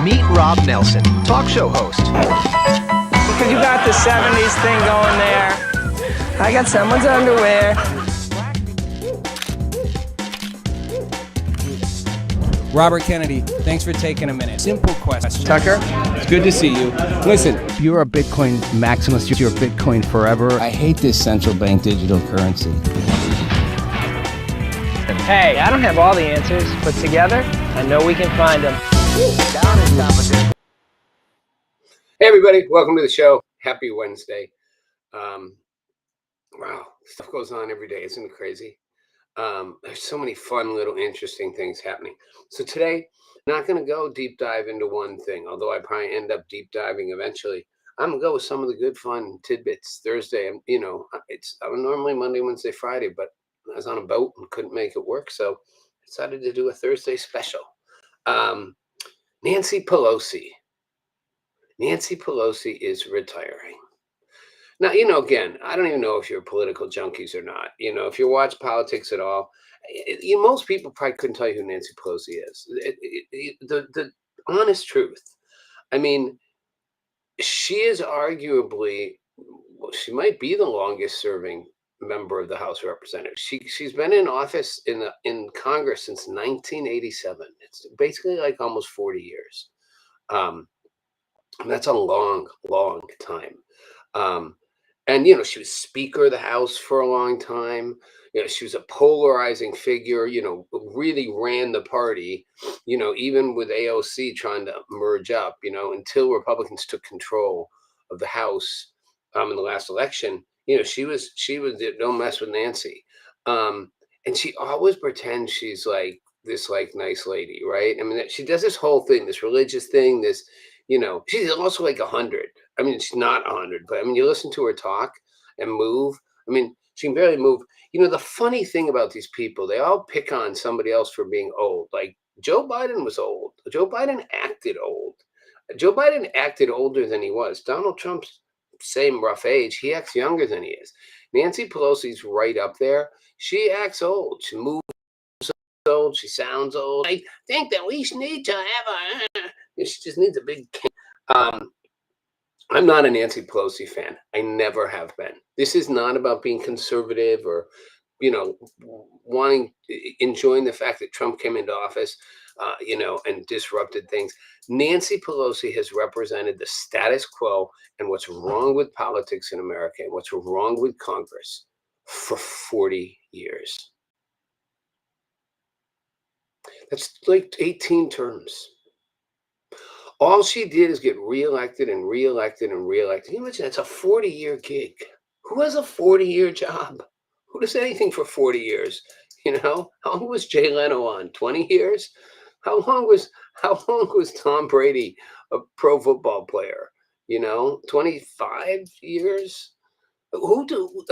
Meet Rob Nelson, talk show host. Because you got the 70s thing going there. I got someone's underwear. Robert Kennedy, thanks for taking a minute. Simple question. Tucker, It's good to see you. Listen, You're a Bitcoin maximalist. You're Bitcoin forever. I hate this central bank digital currency. hey, I don't have all the answers, but together, I know we can find them. Hey everybody, welcome to the show. Happy Wednesday. Wow, stuff goes on every day, isn't it crazy? There's so many fun little interesting things happening. So today, I'm not going to go deep dive into one thing, although I probably end up deep diving eventually. I'm going to go with some of the good fun tidbits. Thursday, I'm normally Monday, Wednesday, Friday, but I was on a boat and couldn't make it work, so I decided to do a Thursday special. Nancy Pelosi. Nancy Pelosi is retiring. Now, again, I don't even know if you're political junkies or not. If you watch politics at all, most people probably couldn't tell you who Nancy Pelosi is. The honest truth. I mean, she is arguably, she might be the longest serving member of the House of Representatives. She's been in office in Congress since 1987. It's basically like almost 40 years. That's a long, long time. And, she was Speaker of the House for a long time. She was a polarizing figure, really ran the party, even with AOC trying to merge up, until Republicans took control of the House in the last election. She was don't mess with Nancy. And she always pretends she's like this nice lady, right? I mean, she does this whole thing, this religious thing, this, she's also like 100. I mean, she's not 100, but I mean, you listen to her talk and move. I mean, she can barely move. The funny thing about these people, they all pick on somebody else for being old. Like Joe Biden was old. Joe Biden acted old. Joe Biden acted older than he was. Donald Trump's same rough age. He acts younger than he is. Nancy Pelosi's right up there. She acts old. She moves old. She sounds old. I think that we need to have she just needs a big I'm not a Nancy Pelosi fan. I never have been. This is not about being conservative or, enjoying the fact that Trump came into office, and disrupted things. Nancy Pelosi has represented the status quo and what's wrong with politics in America and what's wrong with Congress for 40 years. That's like 18 terms. All she did is get reelected and reelected and reelected. Can you imagine? That's a 40-year gig. Who has a 40-year job? Who does anything for 40 years? How long was Jay Leno on? 20 years? How long was Tom Brady a pro football player? 25 years? Who do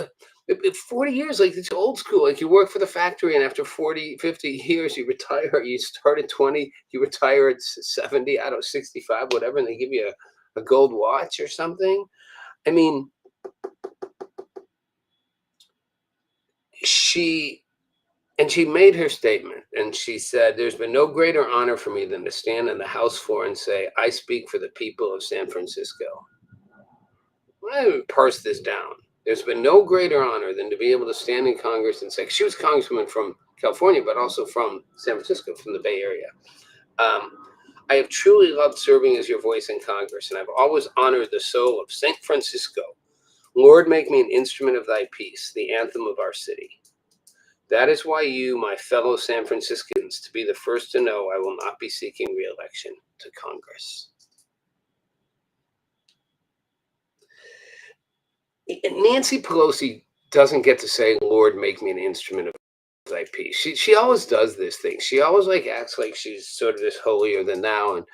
40 years, like it's old school, like you work for the factory and after 40, 50 years you retire. You start at 20, you retire at 70, I don't know, 65, whatever, and they give you a gold watch or something. I mean, she made her statement and she said, there's been no greater honor for me than to stand on the House floor and say, I speak for the people of San Francisco. Let me parse this down. There's been no greater honor than to be able to stand in Congress and say, she was congresswoman from California, but also from San Francisco, from the Bay Area. I have truly loved serving as your voice in Congress, and I've always honored the soul of San Francisco. Lord, make me an instrument of thy peace, the anthem of our city. That is why you, my fellow San Franciscans, to be the first to know I will not be seeking re-election to Congress. Nancy Pelosi doesn't get to say, Lord, make me an instrument of thy peace. She always does this thing. She always acts like she's sort of this holier than thou and,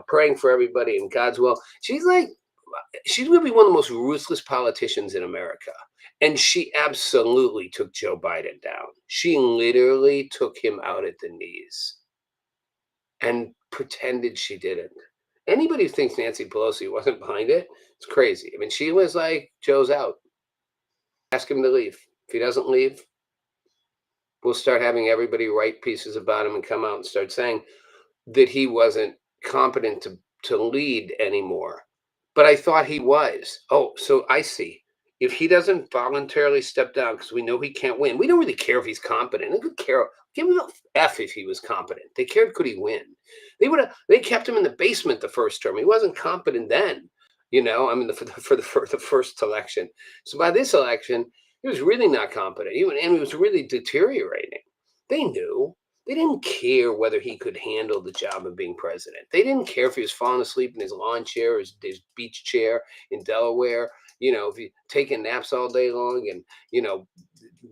praying for everybody and God's will. She's going to be one of the most ruthless politicians in America. And she absolutely took Joe Biden down. She literally took him out at the knees and pretended she didn't. Anybody who thinks Nancy Pelosi wasn't behind it, it's crazy. I mean, she was like, Joe's out. Ask him to leave. If he doesn't leave, we'll start having everybody write pieces about him and come out and start saying that he wasn't competent to lead anymore. But I thought he was. Oh, so I see. If he doesn't voluntarily step down because we know he can't win, we don't really care if he's competent. They could care. Give him an F if he was competent. They cared, could he win? They kept him in the basement the first term. He wasn't competent then. For the first election. So by this election, he was really not competent. And he was really deteriorating. They knew. They didn't care whether he could handle the job of being president. They didn't care if he was falling asleep in his lawn chair, his beach chair in Delaware, if he taking naps all day long and,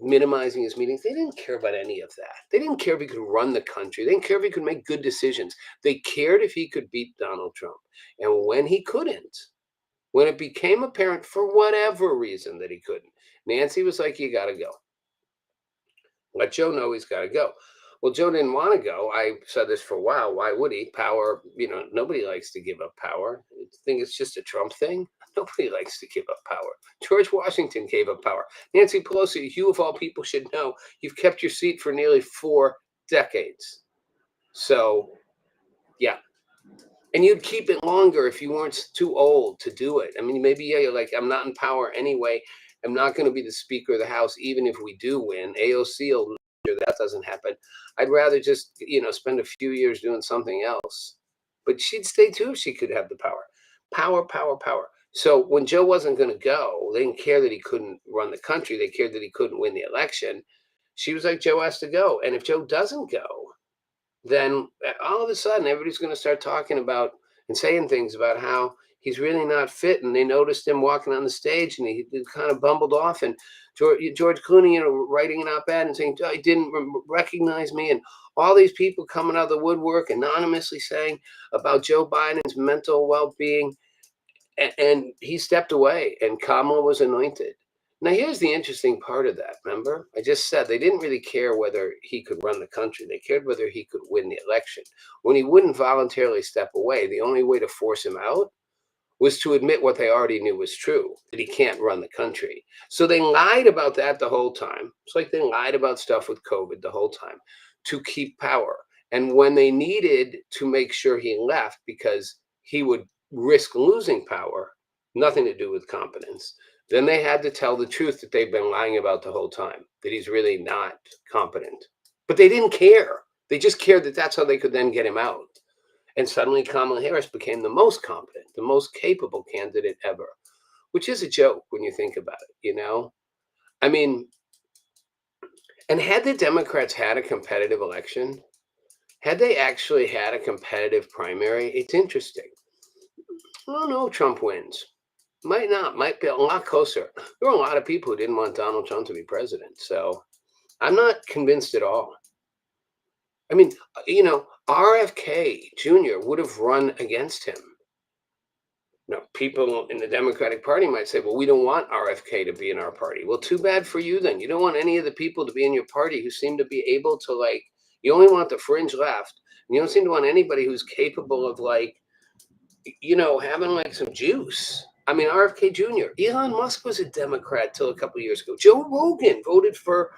minimizing his meetings. They didn't care about any of that. They didn't care if he could run the country. They didn't care if he could make good decisions. They cared if he could beat Donald Trump. And when he couldn't, when it became apparent for whatever reason that he couldn't, Nancy was like, you got to go. Let Joe know he's got to go. Well, Joe didn't want to go. I said this for a while. Why would he? Power, nobody likes to give up power. I think it's just a Trump thing. Nobody likes to give up power. George Washington gave up power. Nancy Pelosi, you of all people should know, you've kept your seat for nearly 4 decades. So, yeah. And you'd keep it longer if you weren't too old to do it. I mean, maybe, you're like, I'm not in power anyway. I'm not going to be the Speaker of the House, even if we do win. AOC will make sure that doesn't happen. I'd rather just, spend a few years doing something else. But she'd stay too if she could have the power. Power, power, power. So when Joe wasn't going to go, they didn't care that he couldn't run the country. They cared that he couldn't win the election. She was like, Joe has to go. And if Joe doesn't go, then all of a sudden everybody's going to start talking about and saying things about how he's really not fit. And they noticed him walking on the stage and he kind of bumbled off. And George Clooney, writing an op-ed and saying, oh, he didn't recognize me. And all these people coming out of the woodwork anonymously saying about Joe Biden's mental well-being. And he stepped away and Kamala was anointed. Now, here's the interesting part of that. Remember, I just said they didn't really care whether he could run the country. They cared whether he could win the election. When he wouldn't voluntarily step away, the only way to force him out was to admit what they already knew was true, that he can't run the country. So they lied about that the whole time. It's like they lied about stuff with COVID the whole time to keep power. And when they needed to make sure he left because he would risk losing power, Nothing to do with competence. Then they had to tell the truth that they've been lying about the whole time, that he's really not competent. But they didn't care. They just cared that that's how they could then get him out. And suddenly Kamala Harris became the most competent, the most capable candidate ever, which is a joke when you think about it, you know? I mean, and had the Democrats had a competitive election, had they actually had a competitive primary, it's interesting. I don't know, Trump wins. Might not, might be a lot closer. There were a lot of people who didn't want Donald Trump to be president. So I'm not convinced at all. I mean, you know, RFK Jr. would have run against him. Now, people in the Democratic Party might say, well, we don't want RFK to be in our party. Well, too bad for you then. You don't want any of the people to be in your party who seem to be able to, like, you only want the fringe left. And you don't seem to want anybody who's capable of, like, you know, having, like, some juice. I mean, RFK Jr., Elon Musk was a Democrat till a couple of years ago. Joe Rogan voted for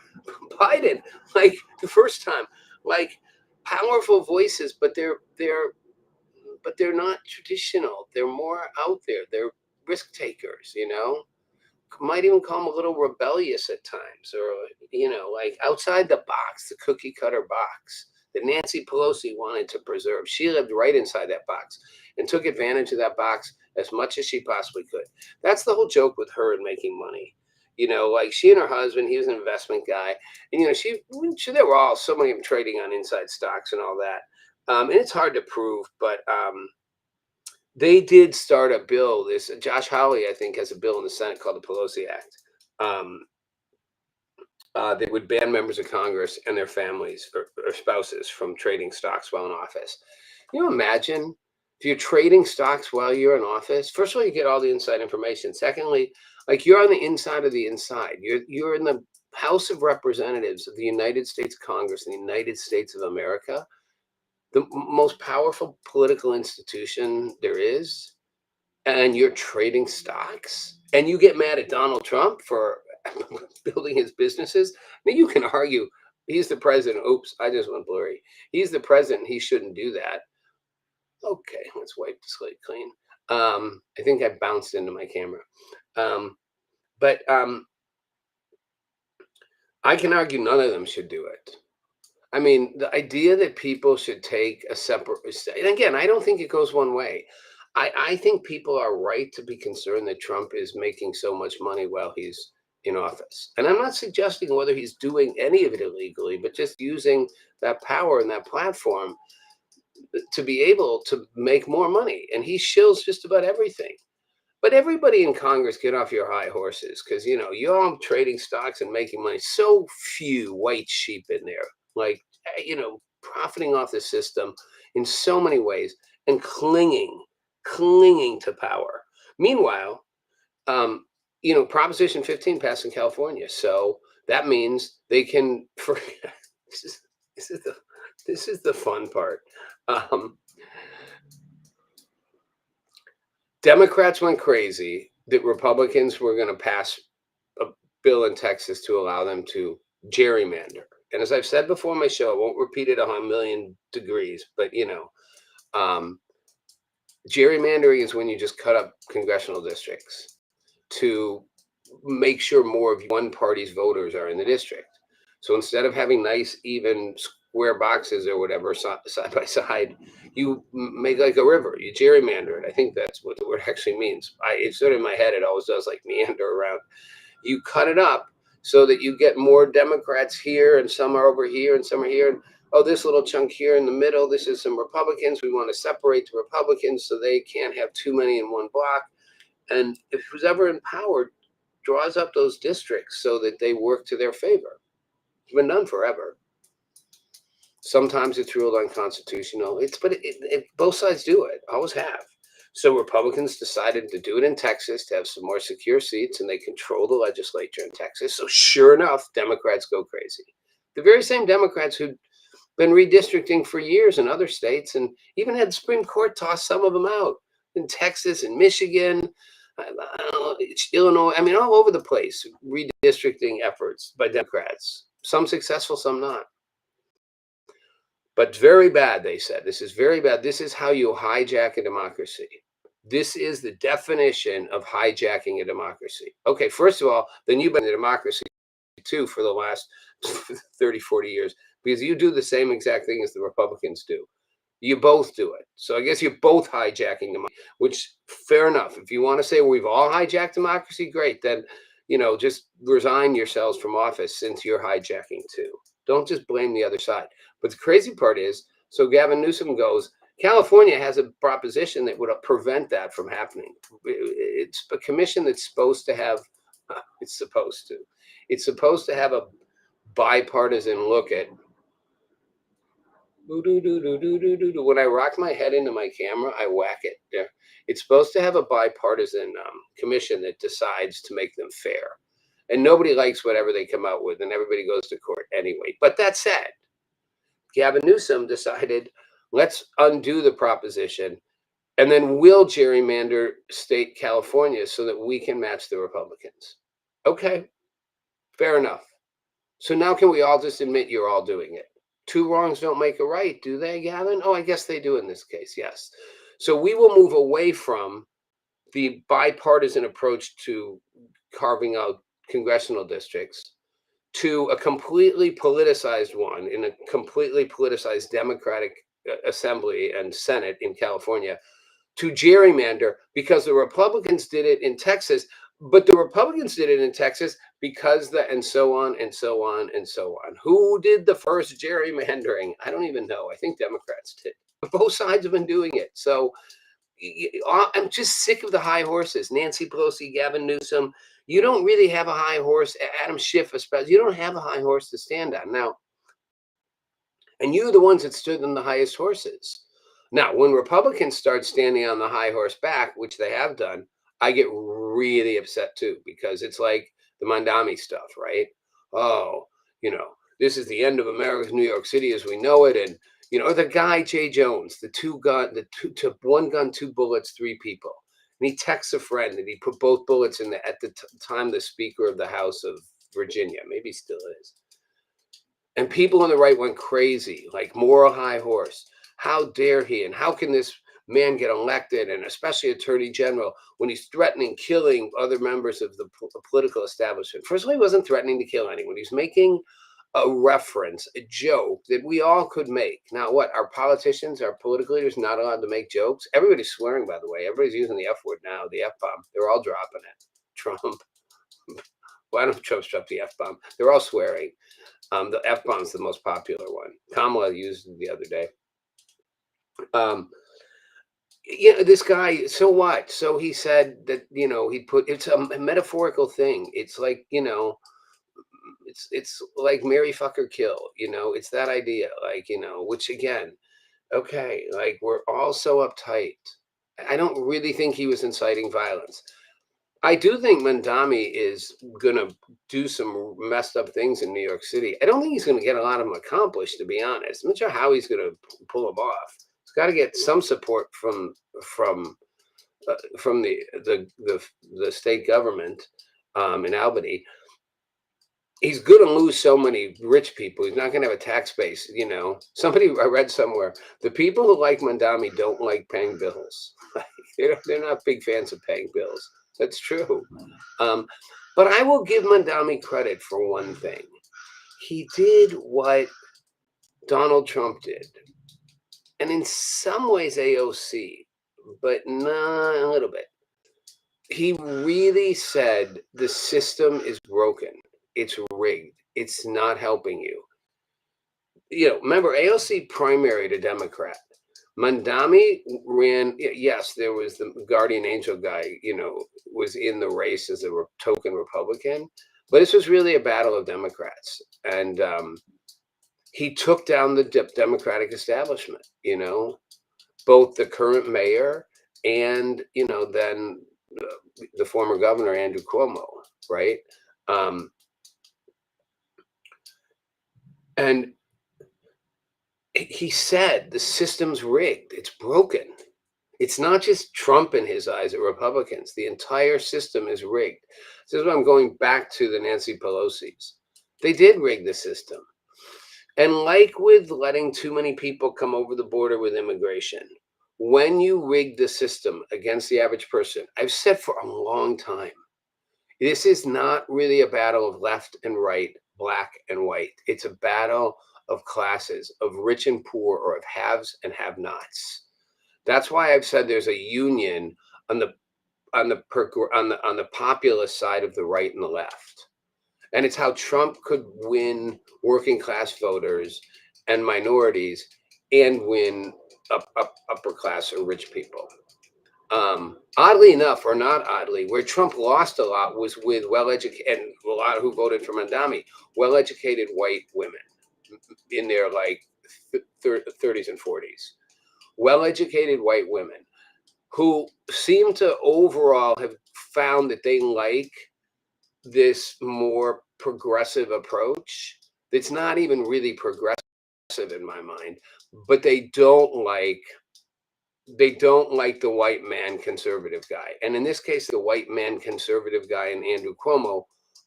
Biden, like, the first time. Like, powerful voices, but they're not traditional. They're more out there. They're risk takers, you know? Might even call them a little rebellious at times, or, you know, like outside the box, the cookie cutter box that Nancy Pelosi wanted to preserve. She lived right inside that box and took advantage of that box as much as she possibly could. That's the whole joke with her and making money. You know, like she and her husband, he was an investment guy. And, you know, they were all, so many of them trading on inside stocks and all that. And it's hard to prove, but they did start a bill. This Josh Hawley, I think, has a bill in the Senate called the Pelosi Act. That would ban members of Congress and their families or spouses from trading stocks while in office. Can you imagine if you're trading stocks while you're in office? First of all, you get all the inside information. Secondly, like you're on the inside of the inside. You're in the House of Representatives of the United States Congress in the United States of America, the most powerful political institution there is, and you're trading stocks, and you get mad at Donald Trump for building his businesses. I mean, you can argue he's the president. Oops, I just went blurry. He's the president. He shouldn't do that. Okay, let's wipe the slate clean. I think I bounced into my camera. But I can argue none of them should do it. I mean, the idea that people should take a separate, and again, I don't think it goes one way. I think people are right to be concerned that Trump is making so much money while he's in office. And I'm not suggesting whether he's doing any of it illegally, but just using that power and that platform to be able to make more money. And he shills just about everything. But everybody in Congress, get off your high horses, because, you know, you're all trading stocks and making money. So few white sheep in there, like, you know, profiting off the system in so many ways and clinging to power. Meanwhile, you know, Proposition 15 passed in California. So that means they can forget. This is the fun part. Democrats went crazy that Republicans were going to pass a bill in Texas to allow them to gerrymander. And as I've said before on my show, I won't repeat it 100,000,000 degrees, but, you know, gerrymandering is when you just cut up congressional districts to make sure more of one party's voters are in the district. So instead of having nice, even square boxes or whatever side by side, you make like a river. You gerrymander it. I think that's what the word actually means. It's sort of in my head. It always does, like meander around. You cut it up so that you get more Democrats here, and some are over here, and some are here. And, oh, this little chunk here in the middle, this is some Republicans. We want to separate the Republicans so they can't have too many in one block. And if who's ever in power draws up those districts so that they work to their favor. It's been done forever. Sometimes it's ruled unconstitutional. But both sides do it, always have. So Republicans decided to do it in Texas to have some more secure seats, and they control the legislature in Texas. So sure enough, Democrats go crazy. The very same Democrats who'd been redistricting for years in other states, and even had the Supreme Court toss some of them out in Texas and Michigan, Illinois, I mean, all over the place, redistricting efforts by Democrats. Some successful, some not. But very bad, they said. This is very bad. This is how you hijack a democracy. This is the definition of hijacking a democracy. Okay, first of all, then you've been in a democracy too for the last 30, 40 years, because you do the same exact thing as the Republicans do. You both do it. So I guess you're both hijacking democracy, which fair enough. If you want to say we've all hijacked democracy, great. Then, just resign yourselves from office since you're hijacking too. Don't just blame the other side. But the crazy part is, so Gavin Newsom goes, California has a proposition that would prevent that from happening. It's a commission that's supposed to have, it's supposed to have a bipartisan look at. When I rock my head into my camera, I whack it. Yeah. It's supposed to have a bipartisan commission that decides to make them fair. And nobody likes whatever they come out with, and everybody goes to court anyway. But that said, Gavin Newsom decided, let's undo the proposition, and then we'll gerrymander state California so that we can match the Republicans. Okay, fair enough. So now can we all just admit you're all doing it? Two wrongs don't make a right, do they, Gavin? Oh, I guess they do in this case, yes. So we will move away from the bipartisan approach to carving out congressional districts to a completely politicized one in a completely politicized Democratic Assembly and Senate in California to gerrymander, because the Republicans did it in Texas, but the Republicans did it in Texas because and so on and so on and so on. Who did the first gerrymandering? I don't even know. I think Democrats did. But both sides have been doing it. So I'm just sick of the high horses. Nancy Pelosi, Gavin Newsom. You don't really have a high horse. Adam Schiff, especially. You don't have a high horse to stand on now. And you're the ones that stood on the highest horses. Now, when Republicans start standing on the high horse back, which they have done, I get really upset too, because it's like the Mandami stuff, right? Oh, this is the end of America's New York City as we know it. And, or the guy, Jay Jones, one gun, two bullets, three people. And he texts a friend and he put both bullets in at the time the Speaker of the House of Virginia, maybe still is. And people on the right went crazy, like moral high horse. How dare he? And how can this man get elected, and especially Attorney General, when he's threatening killing other members of the political establishment? First of all, he wasn't threatening to kill anyone. He's making a reference, a joke that we all could make. Now, what? Our politicians, our political leaders, not allowed to make jokes? Everybody's swearing, by the way. Everybody's using the F word now, the F-bomb. They're all dropping it. Trump. Why don't Trump drop the F-bomb? They're all swearing. The F-bomb is the most popular one. Kamala used it the other day. This guy, so what? So he said that, he put, it's a metaphorical thing. It's like, it's like Mary fucker kill, it's that idea, like, which again, okay, like we're all so uptight. I don't really think he was inciting violence. I do think Mandami is going to do some messed up things in New York City. I don't think he's going to get a lot of them accomplished, to be honest. I'm not sure how he's going to pull them off. He's got to get some support from the state government in Albany. He's going to lose so many rich people. He's not going to have a tax base. I read somewhere, the people who like Mandami don't like paying bills. They're not big fans of paying bills. That's true. But I will give Mandami credit for one thing. He did what Donald Trump did. And in some ways AOC, but not a little bit. He really said the system is broken. It's rigged. It's not helping you. Remember, AOC primaried a Democrat. Mandami ran, yes, there was the guardian angel guy, was in the race as a token Republican, but this was really a battle of Democrats. And he took down the Democratic establishment, both the current mayor and, then the former governor, Andrew Cuomo, right? And he said the system's rigged. It's broken. It's not just Trump in his eyes or Republicans. The entire system is rigged. This is what I'm going back to the Nancy Pelosi's. They did rig the system. And like with letting too many people come over the border with immigration, when you rig the system against the average person, I've said for a long time, this is not really a battle of left and right, black and white. It's a battle of classes, of rich and poor, or of haves and have-nots. That's why I've said there's a union on the populist side of the right and the left. And it's how Trump could win working class voters and minorities and win upper class or rich people. Oddly enough, or not oddly, where Trump lost a lot was with well-educated, and a lot who voted for Mandami, well-educated white women in their like 30s and 40s. Well-educated white women who seem to overall have found that they like this more progressive approach. It's not even really progressive in my mind, but they don't like the white man conservative guy. And in this case, the white man conservative guy and Andrew Cuomo,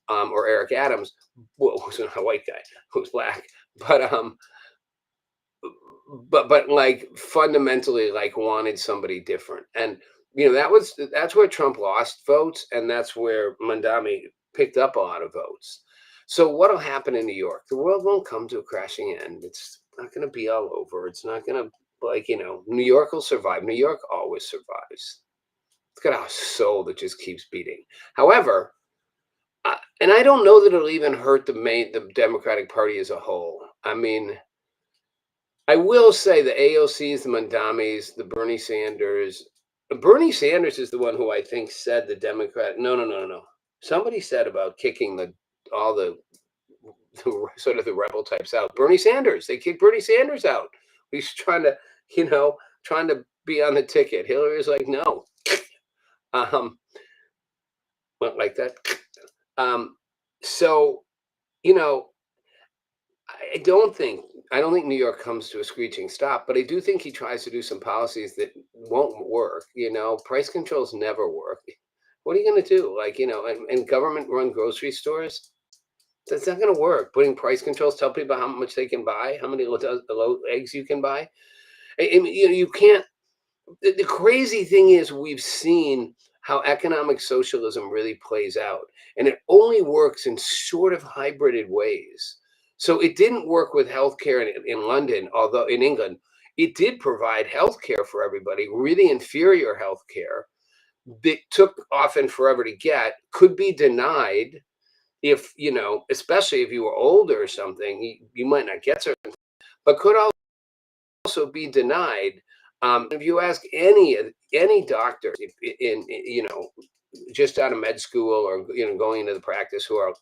or Eric Adams, well, who's not a white guy, who's black, but like fundamentally like wanted somebody different. And that's where Trump lost votes, and that's where Mandami picked up a lot of votes. So what'll happen in New York? The world won't come to a crashing end. It's not going to be all over. It's not going to, New York will survive. New York always survives. It's got a soul that just keeps beating. However, and I don't know that it'll even hurt the Democratic Party as a whole. I mean, I will say the AOCs, the Mandamis, the Bernie Sanders. Bernie Sanders is the one who I think said the Democrat. No. Somebody said about kicking all the sort of the rebel types out. Bernie Sanders. They kicked Bernie Sanders out. He's trying to be on the ticket. Hillary's like, no. Went like that. So, I don't think New York comes to a screeching stop, but I do think he tries to do some policies that won't work. Price controls never work. What are you going to do? And government run grocery stores? That's not going to work. Putting price controls, tell people how much they can buy, how many low eggs you can buy. You can't. The crazy thing is we've seen how economic socialism really plays out, and it only works in sort of hybrided ways. So it didn't work with healthcare in London, although in England, it did provide healthcare for everybody, really inferior healthcare that took often forever to get, could be denied if, especially if you were older or something, you might not get certain, but could also be denied. If you ask any doctor in just out of med school or going into the practice who are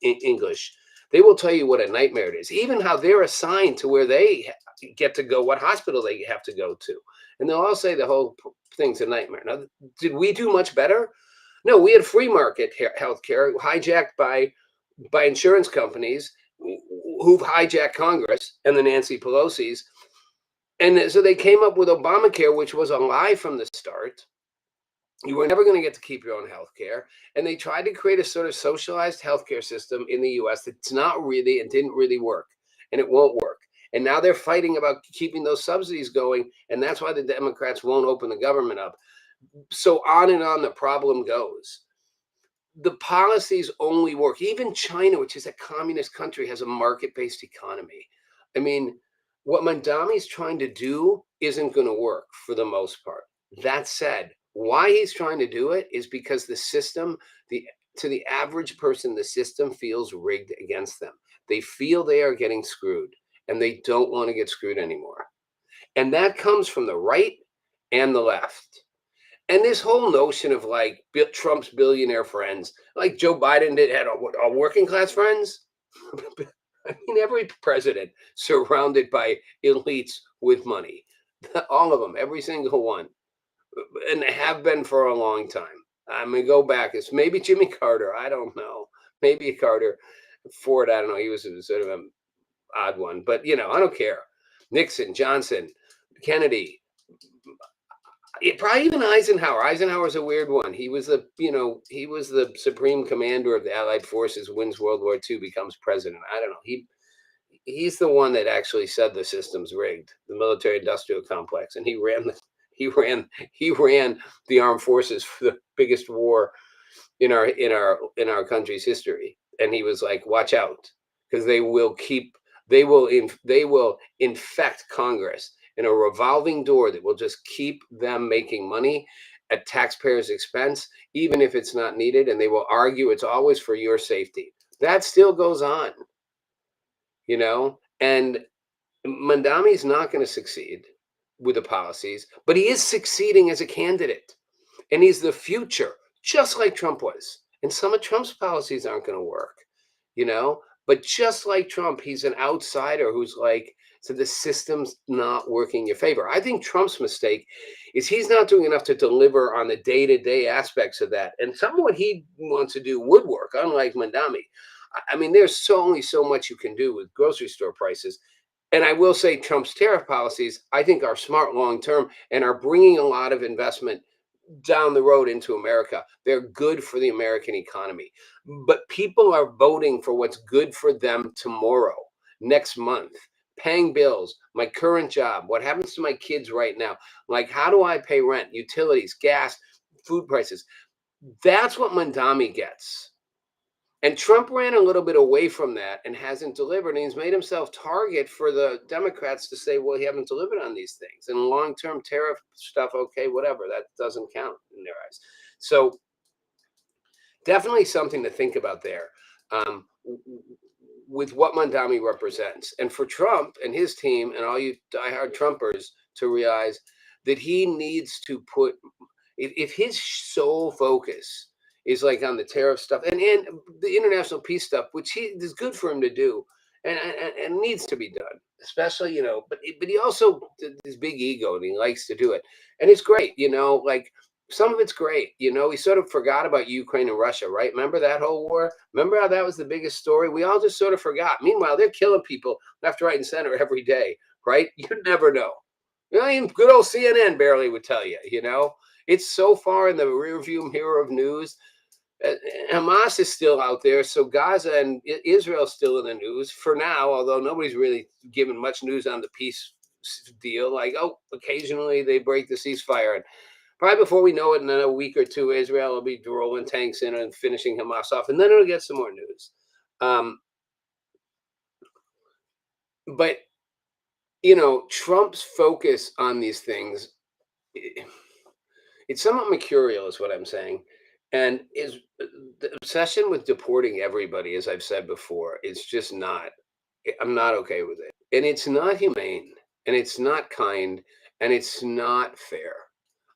English, they will tell you what a nightmare it is. Even how they're assigned to where they get to go, what hospital they have to go to, and they'll all say the whole thing's a nightmare. Now, did we do much better? No, we had free market healthcare hijacked by insurance companies who've hijacked Congress and the Nancy Pelosi's. And so they came up with Obamacare, which was a lie from the start. You were never going to get to keep your own health care. And they tried to create a sort of socialized healthcare system in the US that's not really and didn't really work. And it won't work. And now they're fighting about keeping those subsidies going. And that's why the Democrats won't open the government up. So on and on the problem goes. The policies only work. Even China, which is a communist country, has a market-based economy. I mean, what Mandami's trying to do isn't going to work for the most part. That said, why he's trying to do it is because the system, to the average person, the system feels rigged against them. They feel they are getting screwed, and they don't want to get screwed anymore. And that comes from the right and the left. And this whole notion of like Trump's billionaire friends, like Joe Biden had a working class friends. I mean, every president surrounded by elites with money, all of them, every single one, and they have been for a long time. I mean, go back. It's maybe Jimmy Carter. I don't know. Maybe Carter. Ford, I don't know. He was sort of an odd one, but I don't care. Nixon, Johnson, Kennedy. Probably even Eisenhower. Eisenhower's a weird one. He was the supreme commander of the Allied forces, wins World War II, becomes president. I don't know. He's the one that actually said the system's rigged, the military-industrial complex, and he ran He ran the armed forces for the biggest war in our country's history, and he was like, "Watch out, because they will infect Congress in a revolving door that will just keep them making money at taxpayers' expense, even if it's not needed, and they will argue it's always for your safety." That still goes on, and Mandami's not going to succeed with the policies, but he is succeeding as a candidate. And he's the future, just like Trump was. And some of Trump's policies aren't going to work, but just like Trump, he's an outsider who's like, so the system's not working in your favor. I think Trump's mistake is he's not doing enough to deliver on the day-to-day aspects of that. And some of what he wants to do would work, unlike Mandami. I mean, there's only so much you can do with grocery store prices. And I will say Trump's tariff policies, I think, are smart long-term and are bringing a lot of investment down the road into America. They're good for the American economy. But people are voting for what's good for them tomorrow, next month, paying bills, my current job, what happens to my kids right now? Like, how do I pay rent, utilities, gas, food prices? That's what Mandami gets. And Trump ran a little bit away from that and hasn't delivered. And he's made himself target for the Democrats to say, well, he haven't delivered on these things. And long-term tariff stuff, okay, whatever, that doesn't count in their eyes. So definitely something to think about there with what Mandami represents. And for Trump and his team and all you diehard Trumpers to realize that he needs to put, if his sole focus is like on the tariff stuff and the international peace stuff, which is good for him to do and needs to be done, especially, but he also this big ego and he likes to do it. And it's great, like some of it's great. He sort of forgot about Ukraine and Russia, right? Remember that whole war? Remember how that was the biggest story? We all just sort of forgot. Meanwhile, they're killing people left, right, and center every day, right? You never know. Even good old CNN barely would tell you, It's so far in the rearview mirror of news. Hamas is still out there, so Gaza and Israel still in the news for now, although nobody's really given much news on the peace deal. Like, occasionally they break the ceasefire. And probably before we know it, in a week or two, Israel will be rolling tanks in and finishing Hamas off, and then it'll get some more news. But, Trump's focus on these things, it's somewhat mercurial is what I'm saying. And is the obsession with deporting everybody, as I've said before, it's just not, I'm not okay with it. And it's not humane, and it's not kind, and it's not fair.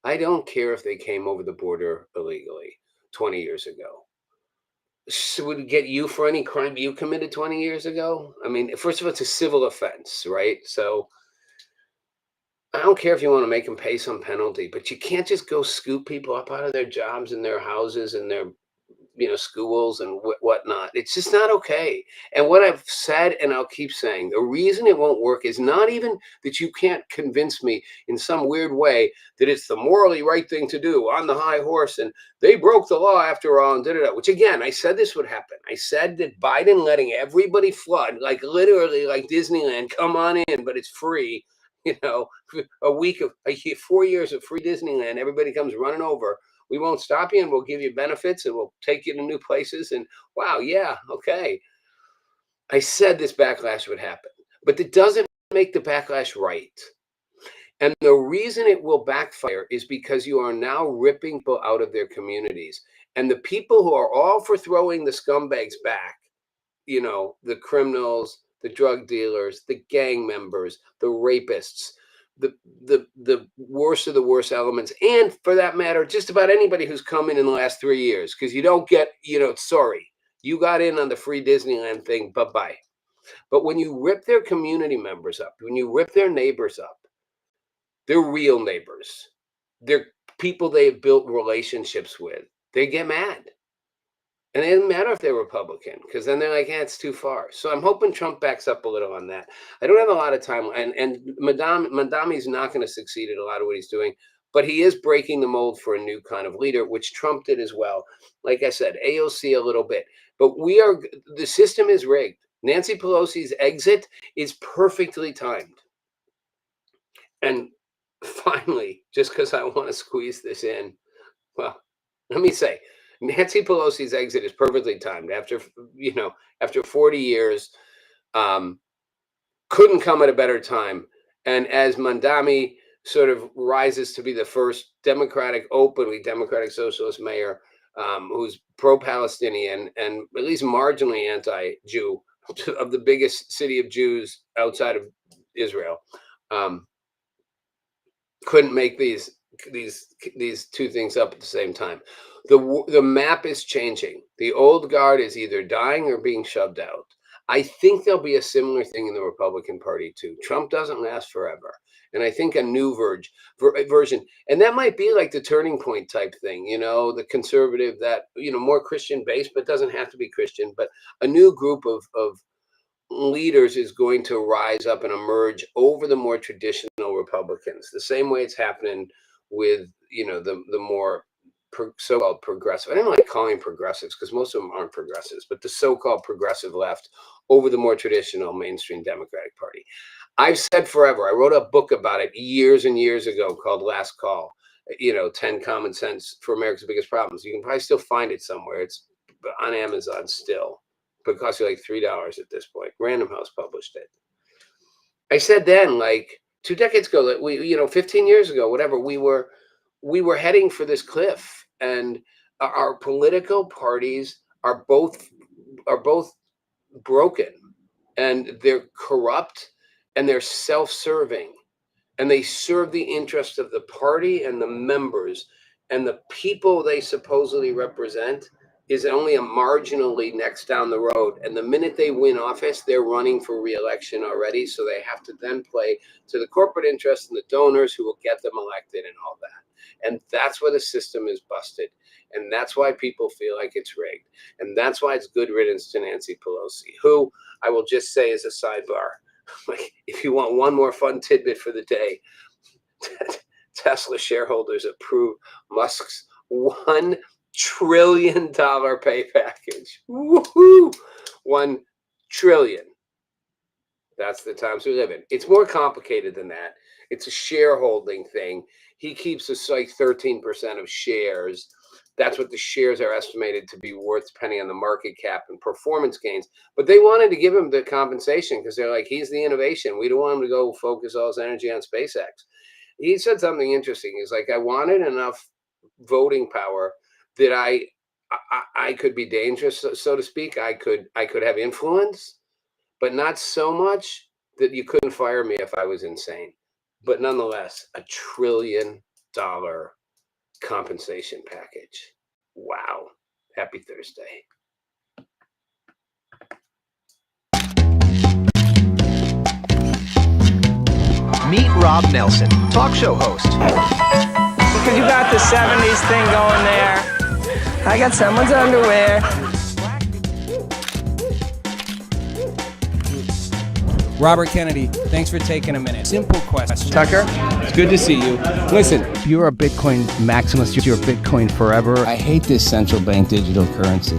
I don't care if they came over the border illegally 20 years ago. So would it get you for any crime you committed 20 years ago? I mean, first of all, it's a civil offense, right? So I don't care if you want to make them pay some penalty, but you can't just go scoop people up out of their jobs and their houses and their, schools and whatnot. It's just not okay. And what I've said, and I'll keep saying, the reason it won't work is not even that you can't convince me in some weird way that it's the morally right thing to do on the high horse and they broke the law after all and da-da-da, which again, I said this would happen. I said that Biden letting everybody flood, like literally like Disneyland, come on in, but it's free. A week of 4 years of free Disneyland, everybody comes running over. We won't stop you and we'll give you benefits and we'll take you to new places. And wow, yeah, okay. I said this backlash would happen, but it doesn't make the backlash right. And the reason it will backfire is because you are now ripping people out of their communities. And the people who are all for throwing the scumbags back, the criminals, the drug dealers, the gang members, the rapists, the worst of the worst elements, and for that matter, just about anybody who's come in the last 3 years, because you don't get, sorry, you got in on the free Disneyland thing, bye-bye. But when you rip their community members up, when you rip their neighbors up, they're real neighbors. They're people they have built relationships with. They get mad. And it doesn't matter if they're Republican, because then they're like, it's too far. So I'm hoping Trump backs up a little on that. I don't have a lot of time. And Mandami's not going to succeed at a lot of what he's doing, but he is breaking the mold for a new kind of leader, which Trump did as well. Like I said, AOC a little bit. But the system is rigged. Nancy Pelosi's exit is perfectly timed. And finally, just because I want to squeeze this in, well, let me say, Nancy Pelosi's exit is perfectly timed. After 40 years, couldn't come at a better time. And as Mandami sort of rises to be the first openly Democratic socialist mayor, who's pro-Palestinian and at least marginally anti-Jew of the biggest city of Jews outside of Israel, couldn't make these two things up at the same time. The map is changing. The old guard is either dying or being shoved out. I think there'll be a similar thing in the Republican Party too. Trump doesn't last forever. And I think a new version, and that might be like the turning point type thing, the conservative that, more Christian based, but doesn't have to be Christian, but a new group of leaders is going to rise up and emerge over the more traditional Republicans, the same way it's happening with, the more so-called progressive. I don't like calling progressives because most of them aren't progressives, but the so-called progressive left over the more traditional mainstream Democratic Party. I've said forever, I wrote a book about it years and years ago called Last Call, 10 Common Sense for America's Biggest Problems. You can probably still find it somewhere. It's on Amazon still, but it costs you like $3 at this point. Random House published it. I said then, like 2 decades ago, that we, 15 years ago, whatever, we were heading for this cliff, and our political parties are both broken, and they're corrupt, and they're self-serving, and they serve the interest of the party and the members, and the people they supposedly represent is only a marginally next down the road. And the minute they win office, they're running for re-election already. So they have to then play to the corporate interests and the donors who will get them elected and all that. And that's where the system is busted. And that's why people feel like it's rigged. And that's why it's good riddance to Nancy Pelosi, who I will just say as a sidebar, like, if you want one more fun tidbit for the day, Tesla shareholders approve Musk's $1 trillion pay package. Woohoo! 1 trillion. That's the times we live in. It's more complicated than that. It's a shareholding thing. He keeps us like 13% of shares. That's what the shares are estimated to be worth, depending on the market cap and performance gains. But they wanted to give him the compensation because they're like, he's the innovation. We don't want him to go focus all his energy on SpaceX. He said something interesting. He's like, I wanted enough voting power that I could be dangerous, so to speak. I could have influence, but not so much that you couldn't fire me if I was insane. But nonetheless, $1 trillion compensation package. Wow. Happy Thursday. Meet Rob Nelson, talk show host. Because you got the 70s thing going there. I got someone's underwear. Robert Kennedy, thanks for taking a minute. Simple question. Tucker, It's good to see you. Listen, you're a Bitcoin maximalist. You're Bitcoin forever. I hate this central bank digital currency.